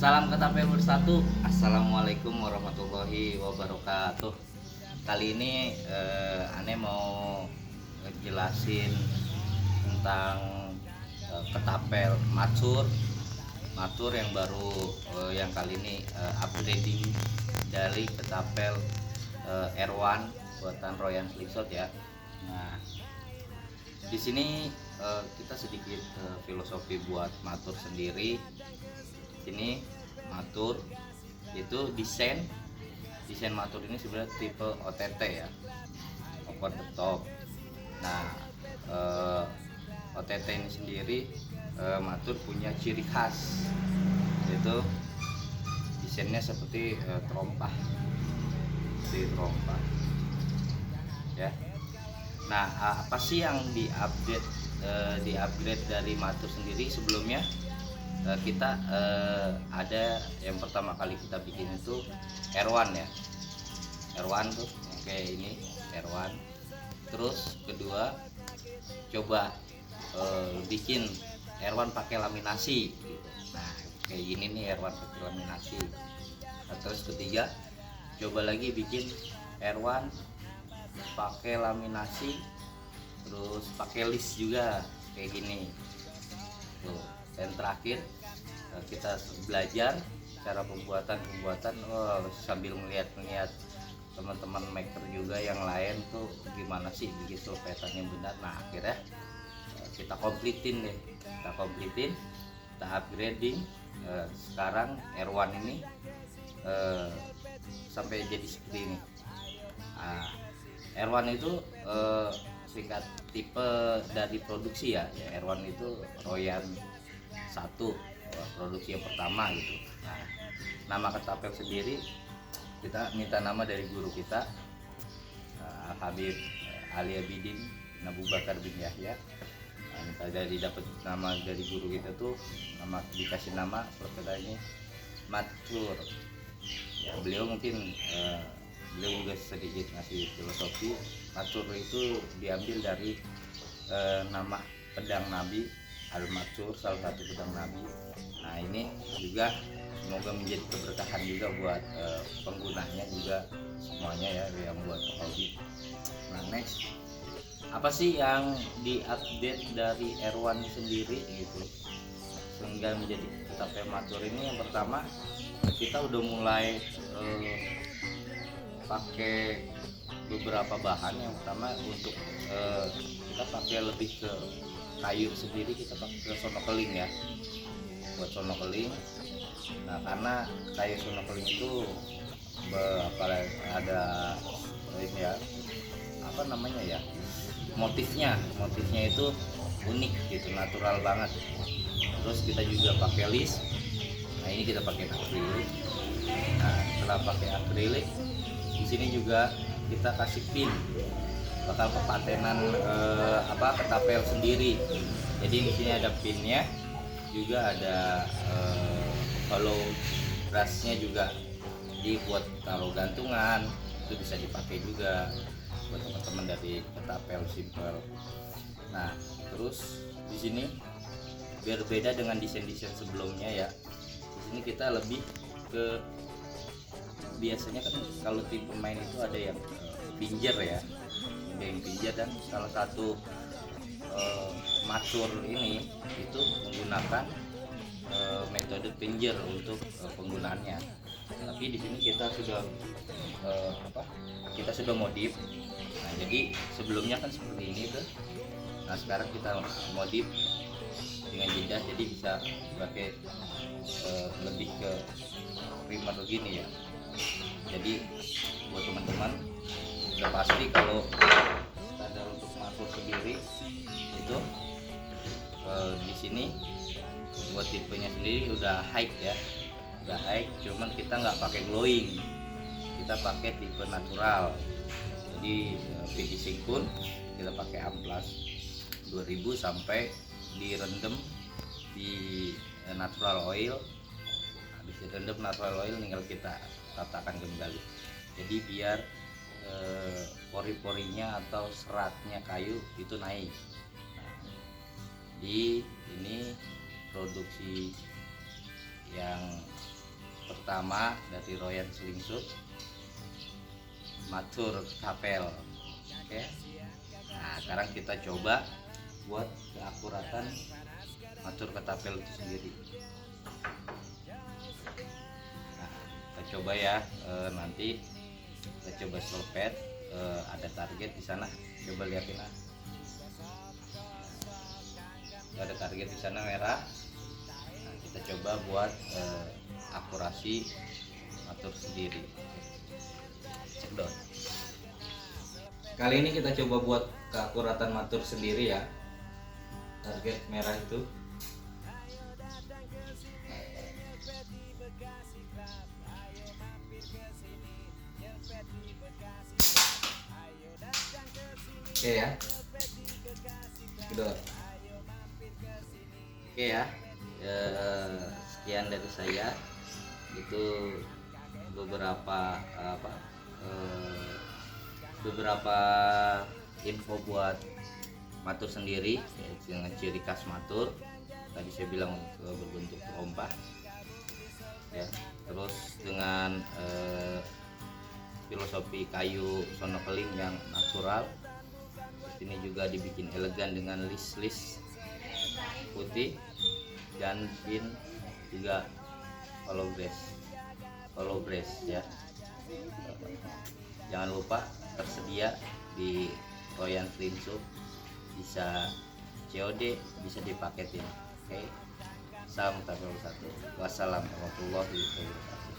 Salam ketapel bersatu. Assalamualaikum warahmatullahi wabarakatuh. Kali ini Ane mau ngejelasin tentang ketapel matur yang baru, yang kali ini upgrading dari ketapel R1 buatan Royan Slingshot ya. Nah, di sini kita sedikit filosofi buat matur sendiri. Sini matur itu desain matur ini sebenarnya tipe OTT ya, over the top. Nah, OTT ini sendiri matur punya ciri khas, yaitu desainnya seperti terompah ya. Nah, apa sih yang di-upgrade dari matur sendiri? Sebelumnya kita ada yang pertama kali kita bikin itu R1 ya. R1 tuh yang kayak ini R1. Terus kedua coba bikin R1 pakai laminasi gitu. Nah, kayak gini nih R1 pakai laminasi. Nah, terus ketiga coba lagi bikin R1 pakai laminasi terus pakai list juga kayak gini tuh. Dan terakhir kita belajar cara pembuatan sambil melihat teman-teman maker juga yang lain tuh gimana sih bikin sulpetannya benar. Nah, akhirnya kita kompletin, kita upgrading. Sekarang R1 ini sampai jadi seperti ini. Nah, R1 itu singkat tipe dari produksi ya. R1 itu Royan 1, produksi yang pertama gitu. Nah, nama ketapel sendiri kita minta nama dari guru kita, Habib Ali Abidin Abu Bakar bin Yahya. Nah, minta dapat nama dari guru kita tuh, dikasih nama perkedainya matur ya. Beliau mungkin beliau juga sedikit ngasih filosofi. Matur itu diambil dari nama pedang Nabi Al-Matur, salah satu pedang Nabi. Nah, ini juga semoga menjadi keberkahan juga buat penggunanya juga semuanya ya, yang buat hobi. Nah, next, apa sih yang diupdate dari R1 sendiri gitu sehingga menjadi ketapel matur ini? Yang pertama, kita udah mulai pakai beberapa bahan. Yang pertama untuk kita pakai lebih ke kayu sendiri, kita pakai sono keling ya, buat sono keling. Nah, karena kayu sono keling itu ada ini ya, apa namanya ya, motifnya itu unik gitu, natural banget. Terus kita juga pakai list. Nah, ini kita pakai akrilik. Nah, setelah pakai akrilik, di sini juga kita kasih pin, bakal kepatenan ketapel sendiri. Jadi di sini ada pinnya, juga ada hollow brushnya juga. Jadi buat taruh gantungan itu bisa dipakai juga buat teman-teman dari ketapel simple. Nah, terus di sini biar beda dengan desain sebelumnya ya. Di sini kita lebih ke, biasanya kan kalau tim pemain itu ada yang pinjer ya, dan salah satu matur ini itu menggunakan metode pinjer untuk penggunaannya. Tapi di sini kita sudah modif. Nah, jadi sebelumnya kan seperti ini tuh. Nah, sekarang kita modif dengan jeda, jadi bisa pakai lebih ke primer begini ya. Jadi buat teman-teman udah pasti kalau standar untuk matur sendiri itu di sini buat tipenya sendiri udah high ya, cuman kita nggak pakai glowing, kita pakai tipe natural. Jadi finishing pun kita pakai amplas 2000 sampai direndam di natural oil. Habis direndam natural oil tinggal kita ratakan kembali. Jadi biar pori-porinya atau seratnya kayu itu naik. Nah, di ini produksi Yang pertama dari Royan Slingsut, Matur Kapel. Oke. Nah, sekarang kita coba buat keakuratan Matur Ketapel itu sendiri. Nah, kita coba ya, nanti kita coba selpet, ada target di sana, coba lihatin lah. Ada target di sana merah. Nah, kita coba buat akurasi Matur sendiri. Cekdot. Kali ini kita coba buat keakuratan Matur sendiri ya. Target merah itu. Oke ya. Cekdot. Oke ya. Sekian dari saya. Itu beberapa beberapa info buat Matur sendiri, dengan ciri khas Matur. Tadi saya bilang berbentuk trompa ya, terus dengan filosofi kayu sonokeling yang natural. Ini juga dibikin elegan dengan list putih dan pin juga hollow brace ya. Jangan lupa tersedia di Royan Slingsut, bisa COD, bisa dipaketin. Oke. Salam satu. Wassalamualaikum warahmatullahi wabarakatuh.